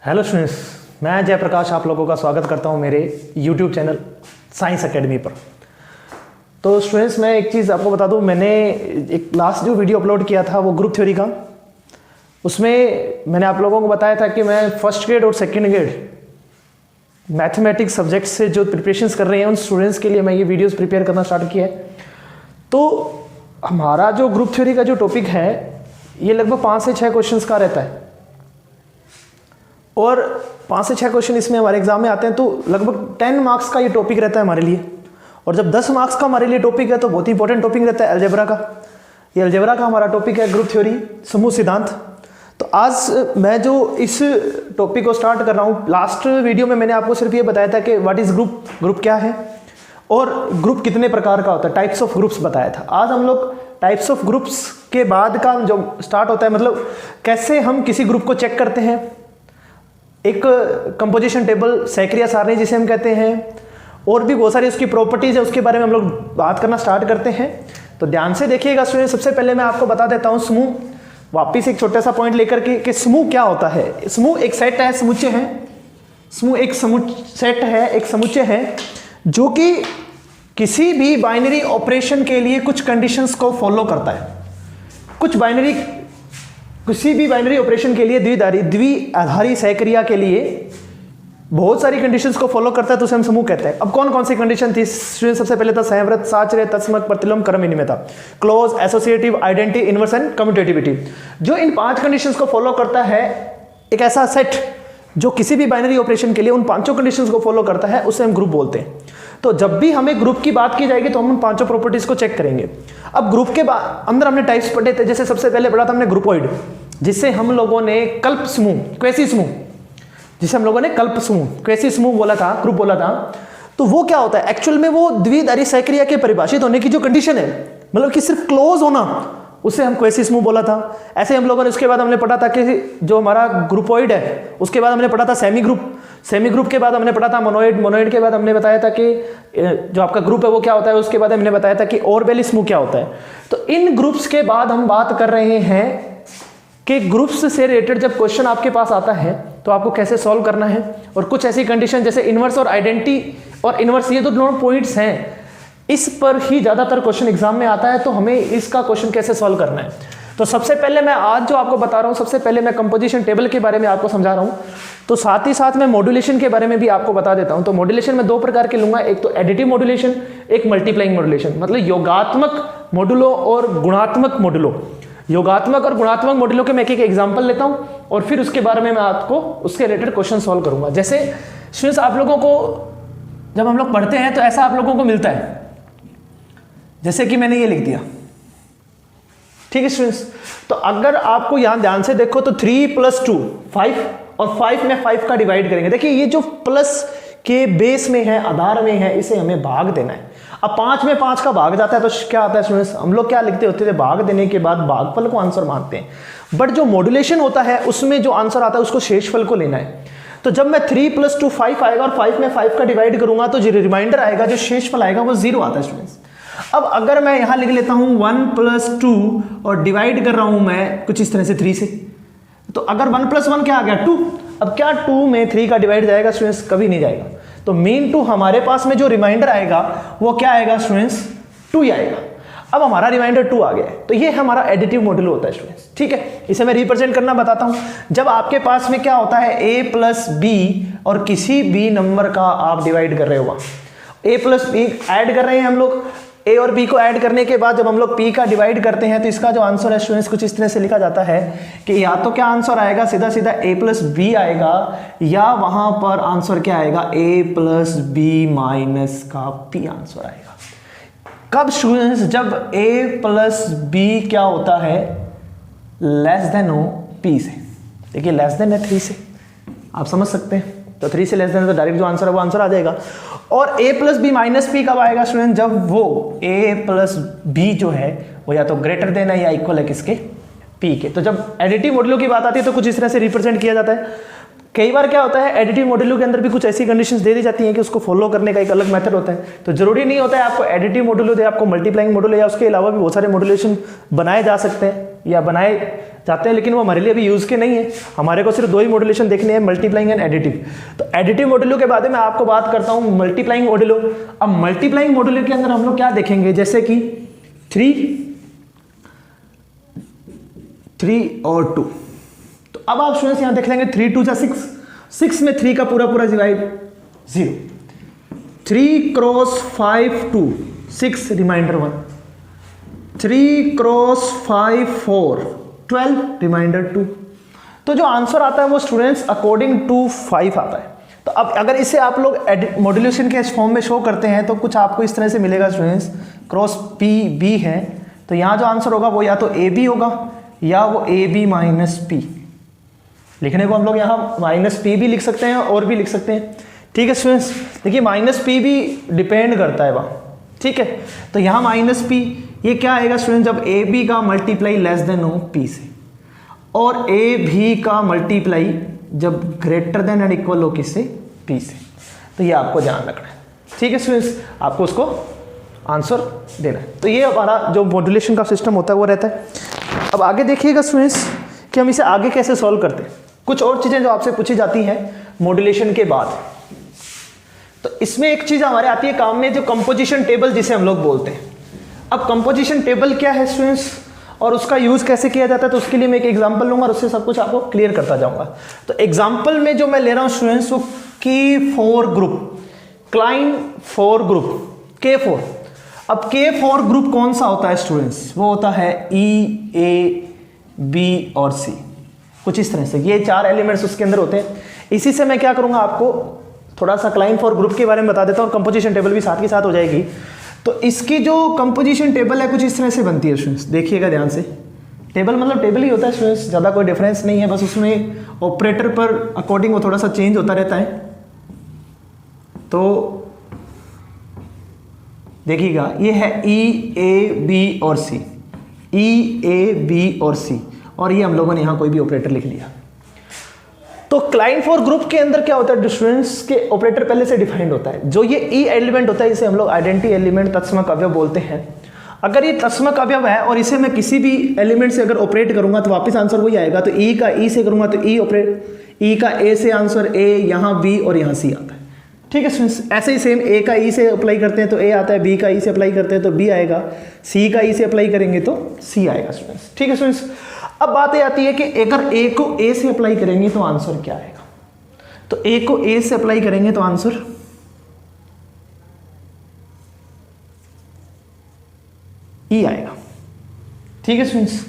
Hello students, मैं जयप्रकाश आप लोगों का स्वागत करता हूं मेरे यूट्यूब चैनल साइंस एकेडमी पर। तो स्टूडेंट्स, मैं एक चीज़ आपको बता दूं, मैंने एक लास्ट जो वीडियो अपलोड किया था वो ग्रुप थ्योरी का, उसमें मैंने आप लोगों को बताया था कि मैं फर्स्ट ग्रेड और सेकेंड ग्रेड मैथमेटिक्स सब्जेक्ट से जो प्रिपरेशंस कर रहे हैं उन स्टूडेंट्स के लिए मैं ये वीडियोज़ प्रिपेयर करना स्टार्ट किया है। तो हमारा जो ग्रुप थ्योरी का जो टॉपिक है ये लगभग 5 से 6 क्वेश्चंस का रहता है और 5 से 6 क्वेश्चन इसमें हमारे एग्जाम में आते हैं। तो लगभग 10 मार्क्स का ये टॉपिक रहता है हमारे लिए, और जब 10 मार्क्स का हमारे लिए टॉपिक है तो बहुत ही इंपॉर्टेंट टॉपिक रहता है अलजेब्रा का। ये अलजेब्रा का हमारा टॉपिक है ग्रुप थ्योरी, समूह सिद्धांत। तो आज मैं जो इस टॉपिक को स्टार्ट कर रहा हूँ, लास्ट वीडियो में मैंने आपको सिर्फ ये बताया था कि व्हाट इज ग्रुप, ग्रुप क्या है और ग्रुप कितने प्रकार का होता है, टाइप्स ऑफ ग्रुप्स बताया था। आज हम लोग टाइप्स ऑफ ग्रुप्स के बाद का जो स्टार्ट होता है, मतलब कैसे हम किसी ग्रुप को चेक करते हैं, एक कंपोजिशन टेबल, सैकरिया सारणी जिसे हम कहते हैं, और भी बहुत सारी उसकी प्रॉपर्टीज है, उसके बारे में हम लोग बात करना स्टार्ट करते हैं। तो ध्यान से देखिएगा स्टूडेंट। सबसे पहले मैं आपको बता देता हूं समूह, वापिस एक छोटा सा पॉइंट लेकर के कि समूह क्या होता है। समूह एक सेट है, समुच्चय है। समूह एक सेट है, एक समुच्चय है जो कि किसी भी बाइनरी ऑपरेशन के लिए कुछ कंडीशंस को फॉलो करता है। किसी भी बाइनरी ऑपरेशन के लिए द्विआधारी सहक्रिया के लिए बहुत सारी कंडीशंस को फॉलो करता है, तो उसे हम समूह कहते हैं। अब कौन कौन सी कंडीशन थी? सबसे पहले था संवृत, साचर्य, तत्समक, प्रतिलोम, क्रम विनिमयता, close, associative, identity, inverse and commutativity. जो इन 5 कंडीशंस को फॉलो करता है, एक ऐसा सेट जो किसी भी बाइनरी ऑपरेशन के लिए उन 5 कंडीशंस को फॉलो करता है, उसे हम ग्रुप बोलते हैं। तो जब भी हमें ग्रुप की बात की जाएगी तो हम उन 5 प्रॉपर्टीज को चेक करेंगे। अब ग्रुप के अंदर हमने टाइप्स पढ़े थे। जैसे सबसे पहले पढ़ा था हमने ग्रुपॉइड, जिसे हम लोगों ने कल्प समूह, क्वेसी समूह, जिसे हम लोगों ने कल्प समूह, क्वेसी समूह बोला था, ग्रुप बोला था। तो वो क्या होता है एक्चुअल में? वो द्विआधारी सहक्रिया के परिभाषित होने की जो कंडीशन है, मतलब कि सिर्फ क्लोज होना, उसे हम क्वेसी समूह बोला था। ऐसे हम लोगों ने उसके बाद हमने पढ़ा था कि जो हमारा ग्रुपॉइड है, उसके बाद हमने पढ़ा था सेमी ग्रुप, सेमी ग्रुप के बाद हमने पढ़ा था मोनोइड, मोनोइड के बाद हमने बताया था कि जो आपका ग्रुप है वो क्या होता है, उसके बाद हमने बताया था कि ऑर्बेली समूह क्या होता है। तो इन ग्रुप्स के बाद हम बात कर रहे हैं कि ग्रुप्स से रिलेटेड जब क्वेश्चन आपके पास आता है तो आपको कैसे सॉल्व करना है, और कुछ ऐसी कंडीशन जैसे इनवर्स और आइडेंटिटी और इनवर्स, ये तो दोनों पॉइंट्स हैं, इस पर ही ज्यादातर क्वेश्चन एग्जाम में आता है। तो हमें इसका क्वेश्चन कैसे सॉल्व करना है, तो सबसे पहले मैं आज जो आपको बता रहा हूं, सबसे पहले मैं कंपोजिशन टेबल के बारे में आपको समझा रहा हूं, तो साथ ही साथ मैं मॉड्यूलेशन के बारे में भी आपको बता देता हूं। तो मॉड्यूलेशन में 2 प्रकार के लूंगा, एक तो एडिटिव मॉड्यूलेशन, एक मल्टीप्लाइंग मॉड्यूलेशन, मतलब योगात्मक मॉड्यूलो और गुणात्मक मॉड्यूलो। योगात्मक और गुणात्मक मॉड्यूलों के मैं एक एग्जांपल लेता हूं और फिर उसके बारे में मैं आपको उसके रिलेटेड क्वेश्चन सॉल्व करूंगा। जैसे स्टूडेंट्स, आप लोगों को जब हम लोग पढ़ते हैं तो ऐसा आप लोगों को मिलता है, जैसे कि मैंने ये लिख दिया, ठीक है स्टूडेंट्स। तो अगर आपको यहां ध्यान से देखो तो 3 + 2 5, और 5 में 5 का डिवाइड करेंगे। देखिए ये जो प्लस के बेस में है, आधार में है, इसे हमें भाग देना है। अब 5 में 5 का भाग जाता है तो क्या आता है स्टूडेंट्स? हम लोग क्या लिखते होते थे, भाग देने के बाद भागफल को आंसर मानते हैं। बट जो मॉड्यूलेशन होता है उसमें जो आंसर आता है उसको शेषफल को लेना है। तो जब मैं 3 + 2 5 आएगा और 5 में 5 का डिवाइड करूंगा तो जो रिमाइंडर आएगा, जो शेषफल आएगा, वो 0 आता है स्टूडेंट्स। अब अगर मैं यहां लिख लेता हूं 1 + 2 और डिवाइड कर रहा हूं मैं कुछ इस तरह से 3 से, तो अगर 1 + 1 क्या आ गया? 2। अब क्या 2 में 3 का डिवाइड जाएगा स्टूडेंट्स? कभी नहीं जाएगा। तो मीन 2 हमारे पास में जो रिमाइंडर आएगा वो क्या आएगा स्टूडेंट्स? 2 ही आएगा। अब हमारा रिमाइंडर 2 आ गया है, तो ये हमारा एडिटिव मॉड्यूल होता है स्टूडेंट्स, ठीक है। इसे मैं रिप्रेजेंट करना बताता हूं। जब आपके पास में क्या होता है, a + b और किसी भी नंबर का आप डिवाइड कर रहे हो, a + b ऐड कर रहे हैं हम लोग, a और b को ऐड करने के बाद जब हम लोग p का डिवाइड करते हैं तो इसका जो आंसर है स्टूडेंट्स कुछ इस तरह से लिखा जाता है कि या तो क्या आंसर आएगा, सीधा सीधा a + b आएगा, या वहां पर आंसर क्या आएगा, a + b - का p आंसर आएगा। कब स्टूडेंट्स? जब a + b क्या होता है, लेस देन हो p से। देखिए लेस देन है 3 से, आप समझ सकते हैं। तो 3 से लेस देन तो डायरेक्ट जो आंसर है वो आंसर आ जाएगा। और a + b - p कब आएगा स्टूडेंट? जब वो a + b जो है वो या तो ग्रेटर देन है या इक्वल है किसके, p के। तो जब एडिटिव मॉड्यूलो की बात आती है तो कुछ इस तरह से रिप्रेजेंट किया जाता है। कई बार क्या होता है, एडिटिव मॉड्यूलो के अंदर भी कुछ ऐसी कंडीशंस दे दी जाती हैं कि उसको फॉलो करने का एक अलग मेथड होता है। तो जरूरी नहीं होता है आपको एडिटिव मॉड्यूलो दे, आपको मल्टीप्लाइंग मॉड्यूलो या उसके अलावा भी बहुत सारे मॉड्यूलेशन बनाए जा सकते हैं या बनाए चाहते हैं, लेकिन वो हमारे लिए अभी यूज़ के नहीं है। हमारे को सिर्फ दो ही मॉड्यूलेशन देखने हैं, मल्टीप्लाइंग एंड एडिटिव। तो एडिटिव मॉड्यूलो के बाद में मैं आपको बात करता हूँ मल्टीप्लाइंग मॉड्यूलो। अब मल्टीप्लाइंग मॉड्यूलो के अंदर हम लोग क्या देखेंगे, जैसे कि 3 और 2। तो अब आप स्टूडेंट्स यहाँ देख लेंगे 3 2 6, 6 में 3 का पूरा पूरा divide 0, 3 cross 5 2, 6 reminder 1, 3 cross 5 4, 12 reminder 2। तो जो आंसर आता है वो स्टूडेंट्स अकॉर्डिंग टू 5 आता है। तो अब अगर इसे आप लोग मॉड्यूलेशन के फॉर्म में शो करते हैं तो कुछ आपको इस तरह से मिलेगा स्टूडेंट्स, क्रॉस पी बी है, तो यहाँ जो आंसर होगा वो या तो ए बी होगा या वो ए बी माइनस पी। लिखने को हम लोग यहाँ माइनस पी भी लिख सकते हैं और भी लिख सकते हैं, ठीक है स्टूडेंट्स। देखिए माइनस पी भी डिपेंड करता है वहाँ, ठीक है। तो यहाँ माइनस पी ये क्या आएगा स्टूडेंट, जब ए बी का मल्टीप्लाई लेस देन हो पी से, और ए भी का मल्टीप्लाई जब ग्रेटर देन एंड इक्वल हो किससे, पी से। तो ये आपको ध्यान रखना है, ठीक है स्टूडेंट्स, आपको उसको आंसर देना है। तो ये हमारा जो मॉड्यूलेशन का सिस्टम होता है वो रहता है। अब आगे देखिएगा स्टूडेंट्स कि हम इसे आगे कैसे सॉल्व करते हैं। कुछ और चीज़ें जो आपसे पूछी जाती हैं मॉड्यूलेशन के बाद, तो इसमें एक चीज़ हमारे आती है काम में, जो कंपोजिशन टेबल जिसे हम लोग बोलते हैं। अब कंपोजिशन टेबल क्या है स्टूडेंट्स और उसका यूज़ कैसे किया जाता है, तो उसके लिए मैं एक एग्जांपल लूँगा और उससे सब कुछ आपको क्लियर करता जाऊँगा। तो एग्जांपल में जो मैं ले रहा हूँ स्टूडेंट्स वो K4 group, Kline 4 group, K4। अब K4 ग्रुप कौन सा होता है स्टूडेंट्स, वो होता है E, A, B और C, कुछ इस तरह से। ये 4 एलिमेंट्स उसके अंदर होते हैं। इसी से मैं क्या करूँगा, आपको थोड़ा सा क्लाइन 4 ग्रुप के बारे में बता देता हूँ और कंपोजिशन टेबल भी साथ के साथ हो जाएगी। तो इसकी जो कंपोजिशन टेबल है कुछ इस तरह से बनती है स्टूडेंट्स, देखिएगा ध्यान से। टेबल मतलब टेबल ही होता है स्टूडेंट्स, ज़्यादा कोई डिफरेंस नहीं है, बस उसमें ऑपरेटर पर अकॉर्डिंग वो थोड़ा सा चेंज होता रहता है। तो देखिएगा ये है E, A, B और C, E, A, B और C, और ये हम लोगों ने यहाँ कोई भी ऑपरेटर लिख लिया। तो क्लाइन 4 ग्रुप के अंदर क्या होता है स्टूडेंट्स के ऑपरेटर पहले से डिफाइंड होता है। जो ये ई एलिमेंट होता है इसे हम लोग आइडेंटिटी एलिमेंट तत्समक अवयव बोलते हैं। अगर ये तत्समक अवयव है और इसे मैं किसी भी एलिमेंट से अगर ऑपरेट करूंगा तो वापस आंसर वही आएगा। तो ई का ई से करूंगा तो ई ऑपरेट, ई का ए से आंसर ए, यहाँ बी और यहाँ सी आता है, ठीक है स्टूडेंट्स। ऐसे ही सेम ए का ई से अप्लाई करते हैं तो ए आता है, बी का ई से अप्लाई करते हैं तो बी आएगा, सी का ई से अप्लाई करेंगे तो सी आएगा स्टूडेंट्स, ठीक है स्टूडेंट्स। अब बात ये आती है कि अगर ए को ए से अप्लाई करेंगे तो आंसर क्या आएगा। तो ए को ए से अप्लाई करेंगे तो आंसर ई आएगा, ठीक है स्टूडेंट्स।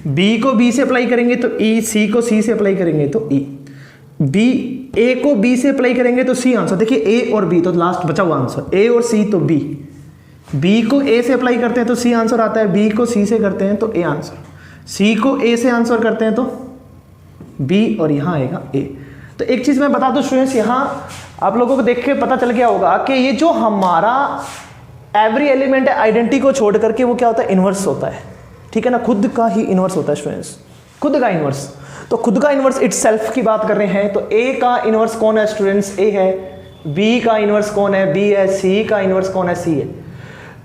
बी को बी से अप्लाई करेंगे तो ई, सी को सी से अप्लाई करेंगे तो ई, बी ए को बी से अप्लाई करेंगे तो सी आंसर। देखिए ए और बी तो लास्ट बचा हुआ आंसर, ए और सी तो बी, बी को ए से अप्लाई करते हैं तो सी आंसर आता है, बी को सी से करते हैं तो ए आंसर, सी को ए से आंसर करते हैं तो बी और यहाँ आएगा ए। तो एक चीज़ मैं बता दूं स्टूडेंट्स, यहाँ आप लोगों को देख के पता चल गया होगा कि ये जो हमारा एवरी एलिमेंट है आइडेंटिटी को छोड़ करके वो क्या होता है, इन्वर्स होता है, ठीक है ना। खुद का ही इन्वर्स होता है स्टूडेंट्स, खुद का इन्वर्स। तो खुद का इन्वर्स इटसेल्फ की बात कर रहे हैं तो ए का इन्वर्स कौन है स्टूडेंट्स, ए है। बी का इन्वर्स कौन है, बी है। सी का इन्वर्स कौन है, सी है।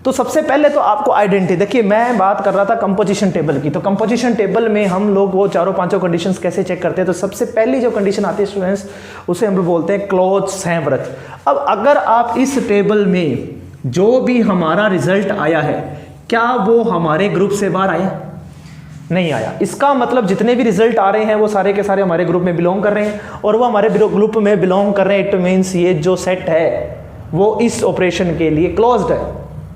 तो सबसे पहले तो आपको आइडेंटिटी, देखिए मैं बात कर रहा था कंपोजिशन टेबल की, तो कंपोजिशन टेबल में हम लोग वो चारों पांचों कंडीशंस कैसे चेक करते हैं। तो सबसे पहली जो कंडीशन आती है स्टूडेंट्स उसे हम लोग बोलते हैं क्लोज संव्रत। अब अगर आप इस टेबल में जो भी हमारा रिजल्ट आया है क्या वो हमारे ग्रुप से बाहर आया, नहीं आया। इसका मतलब जितने भी रिजल्ट आ रहे हैं वो सारे के सारे हमारे ग्रुप में बिलोंग कर रहे हैं और वो हमारे ग्रुप में बिलोंग कर रहे हैं। इट मीन्स ये जो सेट है वो इस ऑपरेशन के लिए क्लोज्ड है,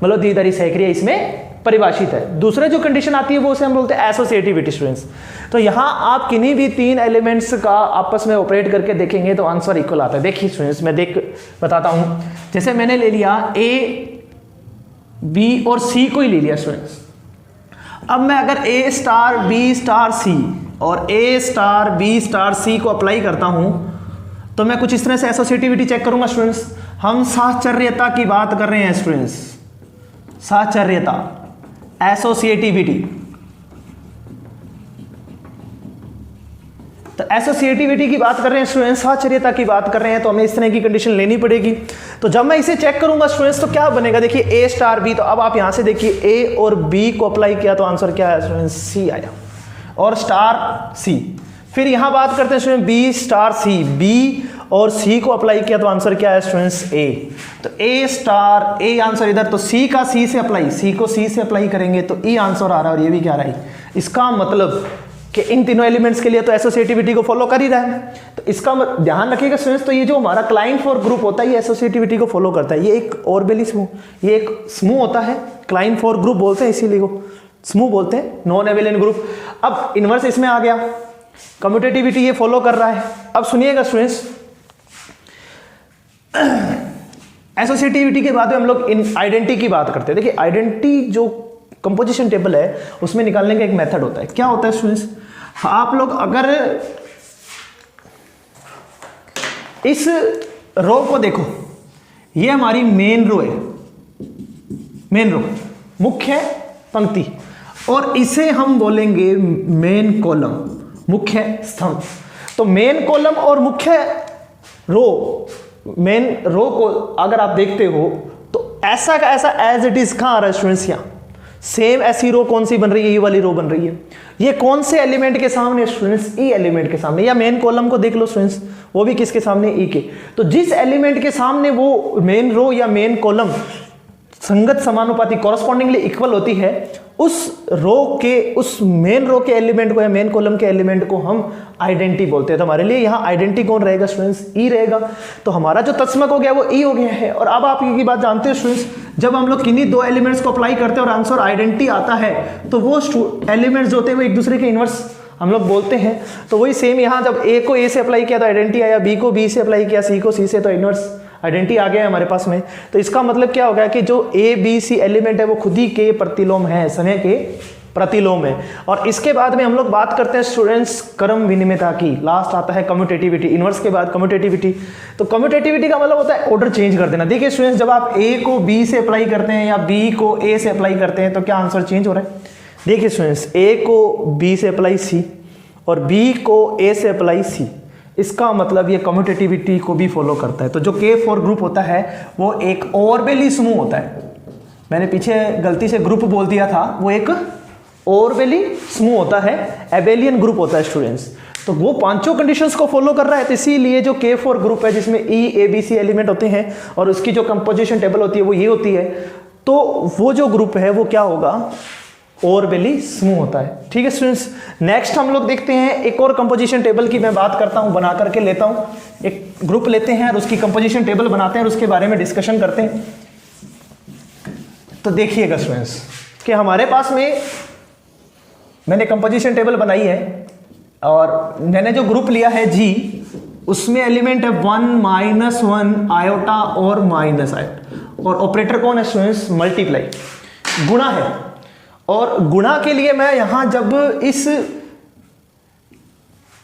मतलब द्विआधारी सहक्रिया इसमें परिभाषित है। दूसरे जो कंडीशन आती है वो उसे हम बोलते हैं एसोसिएटिविटी स्टूडेंट्स। तो यहाँ आप किन्हीं भी 3 एलिमेंट्स का आपस में ऑपरेट करके देखेंगे तो आंसर इक्वल आता है। देखिए स्टूडेंट्स मैं बताता हूँ, जैसे मैंने ले लिया ए, बी और सी को ही ले लिया स्टूडेंट्स। अब मैं अगर ए स्टार बी स्टार सी और ए स्टार बी स्टार सी को अप्लाई करता हूं तो मैं कुछ इस तरह से एसोसिएटिविटी चेक करूंगा स्टूडेंट्स। हम साहचर्यता की बात कर रहे हैं स्टूडेंट्स, साहचर्यता, एसोसिएटिविटी। तो एसोसिएटिविटी की बात कर रहे हैं स्टूडेंट्स, साहचर्यता की बात कर रहे हैं तो हमें इस तरह की कंडीशन लेनी पड़ेगी। तो जब मैं इसे चेक करूंगा स्टूडेंट्स तो क्या बनेगा, देखिए ए स्टार बी। तो अब आप यहां से देखिए ए और बी को अप्लाई किया तो आंसर क्या है स्टूडेंट्स, सी आया। और स्टार सी। फिर यहां बात करते हैं student B star c, B और सी को अप्लाई किया तो आंसर क्या है स्टूडेंट्स ए। तो ए स्टार ए आंसर इधर, तो सी का सी से अप्लाई, सी को सी से अप्लाई करेंगे तो ई आंसर आ रहा है और ये भी क्या आ रहा है। इसका मतलब कि इन तीनों एलिमेंट्स के लिए तो एसोसिएटिविटी को फॉलो कर ही रहा है। तो इसका ध्यान रखिएगा स्टूडेंट्स, तो ये जो हमारा क्लाइन फोर ग्रुप होता है ये एसोसिएटिविटी को फॉलो करता है। ये एक ऑर्बिटली समूह, ये एक समूह होता है, क्लाइन फोर ग्रुप बोलते हैं, इसीलिए को समूह बोलते हैं, नॉन एबेलियन ग्रुप। अब इनवर्स इसमें आ गया, कम्यूटेटिविटी ये फॉलो कर रहा है। अब सुनिएगा स्टूडेंट्स, एसोसिएटिविटी के बाद में हम लोग इन आइडेंटिटी की बात करते हैं। देखिए आइडेंटिटी जो कंपोजिशन टेबल है उसमें निकालने का एक मेथड होता है। क्या होता है स्टूडेंट्स, आप लोग अगर इस रो को देखो, ये हमारी मेन रो है, मेन रो मुख्य पंक्ति, और इसे हम बोलेंगे मेन कॉलम, मुख्य स्तंभ। तो मेन कॉलम और मुख्य रो, मेन रो को अगर आप देखते हो तो ऐसा का ऐसा एज इट इज कहां आ रहा है स्टूडेंट्स, यहां सेम ऐसी रो कौन सी बन रही है, ये वाली रो बन रही है। ये कौन से एलिमेंट के सामने स्टूडेंट्स, ई एलिमेंट के सामने। या मेन कॉलम को देख लो स्टूडेंट्स, वो भी किसके सामने, ई के। तो जिस एलिमेंट के सामने वो मेन रो या मेन कॉलम संगत समानुपाती कॉरस्पॉन्डिंगली इक्वल होती है, उस रो के, उस मेन रो के एलिमेंट को या मेन कॉलम के एलिमेंट को हम आइडेंटिटी बोलते हैं। तो हमारे लिए यहाँ आइडेंटिटी कौन रहेगा स्टूडेंट्स, ई रहेगा। तो हमारा जो तत्समक हो गया वो ई हो गया है। और अब आप ये बात जानते हो स्टूडेंट्स, जब हम लोग किन्हीं दो एलिमेंट्स को अप्लाई करते हैं और आंसर आइडेंटिटी आता है तो वो एलिमेंट्स जो होते हैं वो एक दूसरे के इनवर्स हम लोग बोलते हैं। तो वही सेम यहाँ जब ए को ए से अप्लाई किया तो आइडेंटिटी आया, बी को बी से अप्लाई किया, सी को सी से, तो इनवर्स आइडेंटिटी आ गया है हमारे पास में। तो इसका मतलब क्या होगा कि जो ए बी सी एलिमेंट है वो खुद ही के प्रतिलोम है, समय के प्रतिलोम है। और इसके बाद में हम लोग बात करते हैं स्टूडेंट्स क्रम विनिमयता की। लास्ट आता है कम्यूटेटिविटी, इनवर्स के बाद कम्यूटेटिविटी। तो कम्यूटेटिविटी का मतलब होता है ऑर्डर चेंज कर देना। देखिए स्टूडेंट्स, जब आप ए को बी से अप्लाई करते हैं या बी को ए से अप्लाई करते हैं तो क्या आंसर चेंज हो रहा है। देखिए स्टूडेंट्स, ए को बी से अप्लाई सी और बी को ए से अप्लाई सी, इसका मतलब ये कम्यूटेटिविटी को भी फॉलो करता है। तो जो K4 ग्रुप होता है वो एक ऑर्बिटली समूह होता है। मैंने पीछे गलती से ग्रुप बोल दिया था, वो एक ऑर्बिटली समूह होता है, एबेलियन ग्रुप होता है स्टूडेंट्स। तो वो पांचों कंडीशंस को फॉलो कर रहा है। तो इसीलिए जो K4 ग्रुप है जिसमें E A B C element होते हैं और उसकी जो कंपोजिशन टेबल होती है वो ये होती है, तो वो जो ग्रुप है वो क्या होगा, ऑर्बिटली समूह होता है। ठीक है स्टूडेंट्स, नेक्स्ट हम लोग देखते हैं एक और कंपोजिशन टेबल की मैं बात करता हूं, बना करके लेता हूं। एक ग्रुप लेते हैं और उसकी कंपोजिशन टेबल बनाते हैं और उसके बारे में डिस्कशन करते हैं। तो देखिएगा स्टूडेंट्स कि हमारे पास में मैंने कंपोजिशन टेबल बनाई है और मैंने जो ग्रुप लिया है G, उसमें एलिमेंट है 1 - 1 आयोटा और माइनस आयोटा, और ऑपरेटर कौन है स्टूडेंट्स, मल्टीप्लाई, गुणा है। और गुणा के लिए मैं यहां जब इस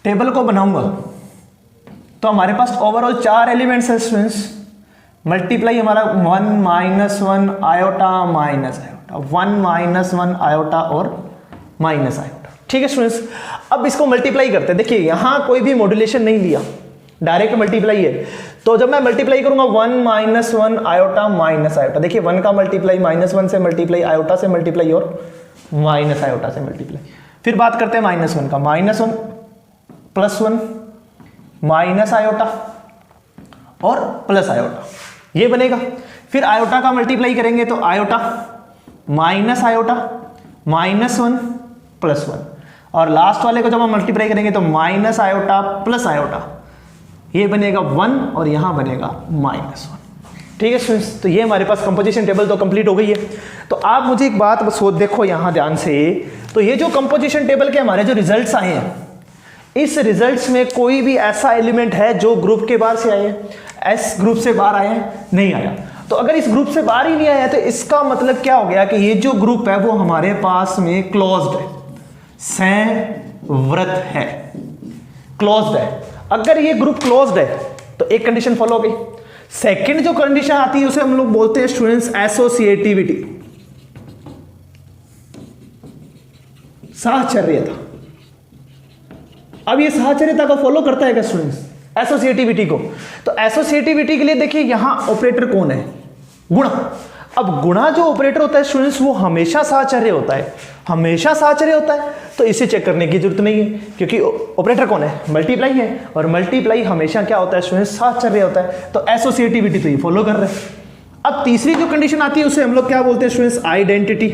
टेबल को बनाऊंगा तो हमारे पास ओवरऑल 4 एलिमेंट्स हैं स्टूडेंट्स। मल्टीप्लाई हमारा 1 - 1 आयोटा माइनस आयोटा, 1 - 1 आयोटा और माइनस आयोटा। ठीक है स्टूडेंट्स, अब इसको मल्टीप्लाई करते हैं। देखिए यहां कोई भी मॉड्यूलेशन नहीं लिया, डायरेक्ट मल्टीप्लाई है। तो जब मैं मल्टीप्लाई करूंगा 1 - 1 आयोटा माइनस आयोटा, देखिए 1 का मल्टीप्लाई -1 से मल्टीप्लाई, आयोटा से मल्टीप्लाई और माइनस आयोटा से मल्टीप्लाई। फिर बात करते हैं -1 का, -1 +1 माइनस आयोटा और प्लस आयोटा, ये बनेगा। फिर आयोटा का मल्टीप्लाई करेंगे तो आयोटा माइनस आयोटा -1 +1, और लास्ट वाले को जब हम मल्टीप्लाई करेंगे तो माइनस आयोटा प्लस आयोटा, ये बनेगा 1 और यहां बनेगा -1। ठीक है स्टूडेंट्स, तो ये हमारे पास कंपोजिशन टेबल तो कंप्लीट हो गई है। तो आप मुझे एक बात देखो यहां ध्यान से, तो ये जो कंपोजिशन टेबल के हमारे जो रिजल्ट्स आए हैं, इस रिजल्ट्स में कोई भी ऐसा एलिमेंट है जो ग्रुप के बाहर से आए हैं, एस ग्रुप से बाहर आए हैं, नहीं आया। तो अगर इस ग्रुप से बाहर ही नहीं आया तो इसका मतलब क्या हो गया कि ये जो ग्रुप है वो हमारे पास में क्लोज्ड है, संवृत है, क्लोज्ड है। अगर ये ग्रुप क्लोज्ड है तो एक कंडीशन फॉलो हो गई। सेकंड जो कंडीशन आती है उसे हम लोग बोलते हैं स्टूडेंट्स एसोसिएटिविटी, साहचर्यता। अब ये साहचर्यता को फॉलो करता है क्या स्टूडेंट्स, एसोसिएटिविटी को? तो एसोसिएटिविटी के लिए देखिए यहां ऑपरेटर कौन है, गुणा। अब गुणा जो ऑपरेटर होता है स्टूडेंट्स वो हमेशा साहचर्य होता है, हमेशा साहचर्य होता है, तो इसे चेक करने की जरूरत नहीं है क्योंकि ऑपरेटर कौन है, मल्टीप्लाई है, और मल्टीप्लाई हमेशा क्या होता है स्टूडेंट्स, साहचर्य होता है, तो एसोसिएटिविटी तो ये फॉलो कर रहे हैं। अब तीसरी जो कंडीशन आती है उसे हम लोग क्या बोलते हैं स्टूडेंट्स, आइडेंटिटी।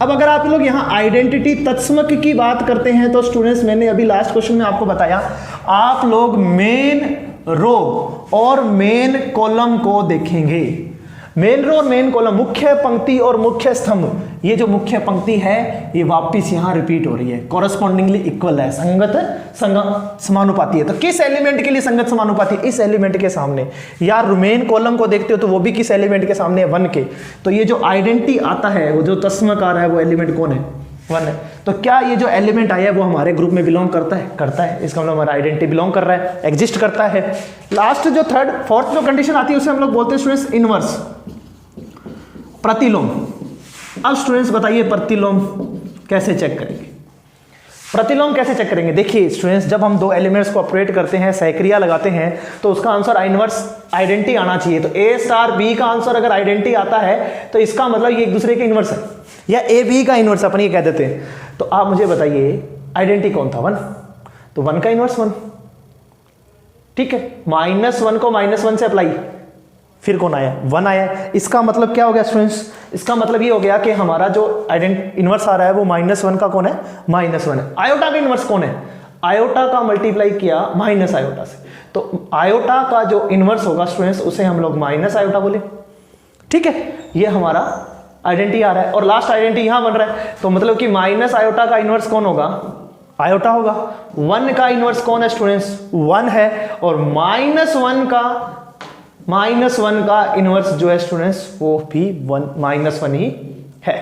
अब अगर आप लोग यहाँ आइडेंटिटी तत्समक की बात करते हैं तो स्टूडेंट्स मैंने अभी लास्ट क्वेश्चन में आपको बताया, आप लोग मेन रो और मेन कॉलम को देखेंगे। मेन रो और मेन कॉलम, मुख्य पंक्ति और मुख्य स्तंभ, ये जो मुख्य पंक्ति है ये वापस यहाँ रिपीट हो रही है, कॉरस्पॉन्डिंगली इक्वल है, संगत समानुपाती है। तो किस एलिमेंट के लिए संगत समानुपाती? इस एलिमेंट के सामने। यार मेन कॉलम को देखते हो तो वो भी किस एलिमेंट के सामने है, 1 के। तो ये जो आइडेंटिटी आता है, वो जो तस्मक आ रहा है, वो एलिमेंट कौन है, 1 है। तो क्या ये जो एलिमेंट आया है वो हमारे ग्रुप में बिलोंग करता है? करता है। इसका मतलब हमारा आइडेंटिटी बिलोंग कर रहा है, एग्जिस्ट करता है। लास्ट जो फोर्थ जो कंडीशन आती है उसे हम लोग बोलते हैं स्टूडेंट्स इनवर्स, प्रतिलोम। अब स्टूडेंट्स बताइए प्रतिलोम कैसे चेक करेंगे? प्रतिलोम कैसे चेक करेंगे? देखिए स्टूडेंट्स, जब हम दो एलिमेंट्स को ऑपरेट करते हैं, सहक्रिया लगाते हैं, तो उसका आंसर इनवर्स आइडेंटिटी आना चाहिए। तो ए स्टार बी का आंसर अगर आइडेंटिटी आता है तो इसका मतलब ये एक दूसरे के इनवर्स है, या ए बी का इनवर्स अपन ये कह देते हैं। तो आप मुझे बताइए आइडेंटिटी कौन था? 1। तो 1 का इनवर्स 1, ठीक है। -1 को -1 से अप्लाई, फिर कौन आया? 1 आया। इसका मतलब क्या हो गया स्टूडेंट्स? इसका मतलब ये हो गया कि हमारा जो इनवर्स आ रहा है वो -1 का कौन है? -1 है। आयोटा का इनवर्स कौन है? आयोटा का मल्टीप्लाई किया माइनस आयोटा से, तो आयोटा का जो इनवर्स होगा स्टूडेंट्स उसे हम लोग माइनस आयोटा बोले, ठीक है। ये हमारा आइडेंटिटी आ रहा है और लास्ट आइडेंटिटी यहां बन रहा है, तो मतलब कि माइनस आयोटा का इनवर्स कौन होगा? आयोटा होगा। 1 का इनवर्स कौन है स्टूडेंट्स? 1 है, और -1 का इनवर्स जो है स्टूडेंट्स वो भी -1 ही है।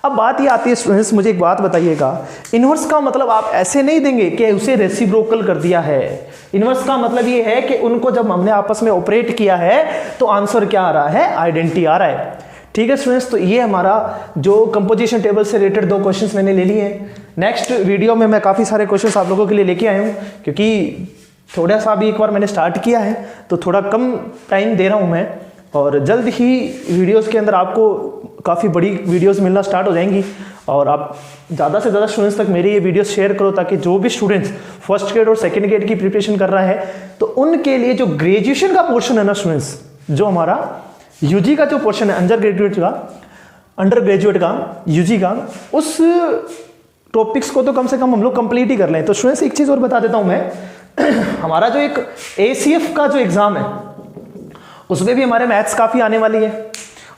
अब बात ये आती है स्टूडेंट्स, मुझे एक बात बताइएगा, इनवर्स का मतलब आप ऐसे नहीं देंगे कि उसे रेसिप्रोकल कर दिया है। इनवर्स का मतलब ये है कि उनको जब हमने आपस में ऑपरेट किया है तो आंसर क्या आ रहा है? आइडेंटिटी आ रहा है, ठीक है स्टूडेंट्स। तो ये हमारा जो कंपोजिशन टेबल से रिलेटेड 2 क्वेश्चंस मैंने ले लिए हैं। नेक्स्ट वीडियो में मैं काफ़ी सारे क्वेश्चंस आप लोगों के लिए लेके आया हूँ, क्योंकि थोड़ा सा अभी एक बार मैंने स्टार्ट किया है तो थोड़ा कम टाइम दे रहा हूँ मैं, और जल्द ही वीडियोस के अंदर आपको काफ़ी बड़ी वीडियोस मिलना स्टार्ट हो जाएंगी। और आप ज़्यादा से ज़्यादा स्टूडेंट्स तक मेरी ये वीडियोस शेयर करो, ताकि जो भी स्टूडेंट्स फर्स्ट ग्रेड और सेकंड ग्रेड की प्रिपरेशन कर रहा है तो उनके लिए जो ग्रेजुएशन का पोर्शन है ना स्टूडेंट्स, जो हमारा यूजी का जो पोर्शन है, अंडर ग्रेजुएट का यूजी का, उस टॉपिक्स को तो कम से कम हम लोग कंप्लीट ही कर लें। तो स्टूडेंट्स एक चीज़ और बता देता हूँ मैं, हमारा जो एक ACF का जो एग्ज़ाम है उसमें भी हमारे मैथ्स काफ़ी आने वाली है,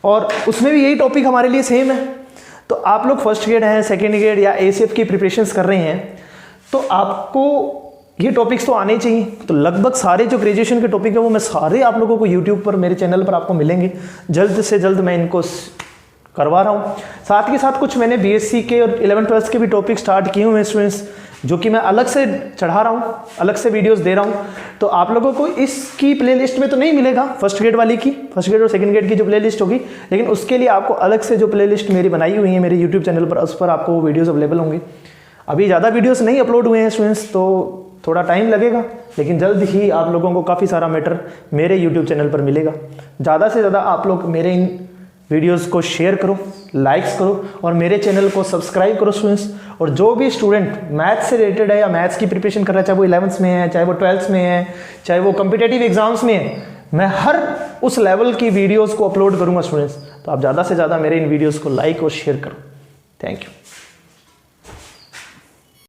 और उसमें भी यही टॉपिक हमारे लिए सेम है। तो आप लोग फर्स्ट ग्रेड हैं, सेकेंड ग्रेड या ACF की प्रिपरेशंस कर रहे हैं, तो आपको ये टॉपिक्स तो आने चाहिए। तो लगभग सारे जो ग्रेजुएशन के टॉपिक है वो मैं सारे आप लोगों को यूट्यूब पर, मेरे चैनल पर आपको मिलेंगे। जल्द से जल्द मैं इनको करवा रहा हूँ। साथ के साथ कुछ मैंने BSc के और 11th-12th के भी टॉपिक स्टार्ट किए हुए हैं स्टूडेंट्स, जो कि मैं अलग से चढ़ा रहा हूँ, अलग से वीडियोस दे रहा हूँ। तो आप लोगों को इसकी प्लेलिस्ट में तो नहीं मिलेगा फर्स्ट ग्रेड वाली की, फर्स्ट ग्रेड और सेकंड ग्रेड की जो प्लेलिस्ट होगी, लेकिन उसके लिए आपको अलग से जो प्लेलिस्ट मेरी बनाई हुई है मेरे यूट्यूब चैनल पर, उस पर आपको वो वीडियोज़ अवेलेबल होंगे। अभी ज़्यादा वीडियोज़ नहीं अपलोड हुए हैं स्टूडेंट्स, तो थोड़ा टाइम लगेगा, लेकिन जल्द ही आप लोगों को काफ़ी सारा मैटर मेरे यूट्यूब चैनल पर मिलेगा। ज़्यादा से ज़्यादा आप लोग मेरे इन वीडियोस को शेयर करो, लाइक्स करो, और मेरे चैनल को सब्सक्राइब करो स्टूडेंट्स। और जो भी स्टूडेंट मैथ्स से रिलेटेड है या मैथ्स की प्रिपरेशन कर रहा है, चाहे वो 11th में है, चाहे वो 12th में है, चाहे वो कॉम्पिटेटिव एग्जाम्स में है, मैं हर उस लेवल की वीडियोज़ को अपलोड करूँगा स्टूडेंट्स। तो आप ज़्यादा से ज़्यादा मेरे इन वीडियोज़ को लाइक और शेयर करो। Thank you.